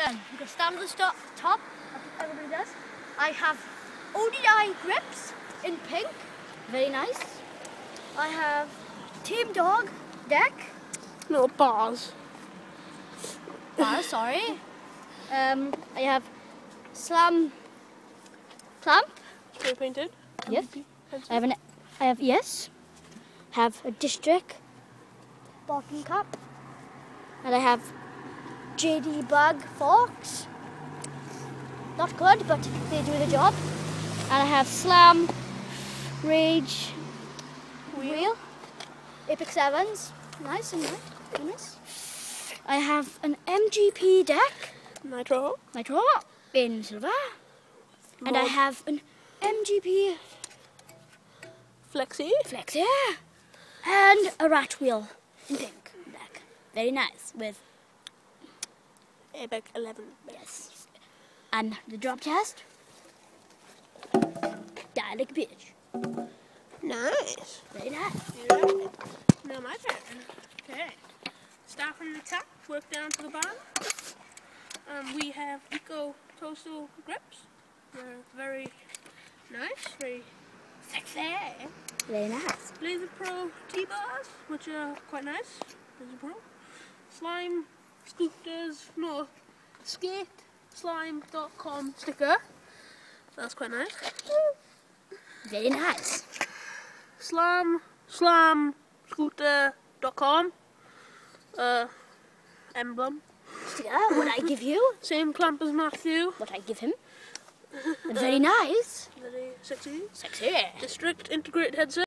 then, you can start at the top, like everybody does. I have ODI grips in pink, very nice. I have Team Dog deck. Little bars. Sorry. I have Slam Clamp. Spray painted. Yes. I have a District bottom cap, and I have JD Bug Forks. Not good, but they do the job. And I have Slam Rage Wheel. Apex 7s. Nice and nice. I have an MGP deck. Nitro. In silver. And I have an MGP Flexi. And a Rat Wheel in pink deck. Very nice with Apex 11. yes. And the drop test. Die like a bitch. Nice. Very nice. Yeah. Now my turn. Okay. Start from the top, work down to the bottom. We have Eco Coastal grips. They're very nice, very sexy. Very nice. Laser Pro T-bars, which are quite nice. Laser Pro. Slime Scooters, no, SkateSlime.com sticker. That's quite nice. Very nice. SlamScooter.com emblem. Yeah, what I give you, Same clamp as Matthew. what I give him. Very nice. Very sexy. Sexy. District integrated headset.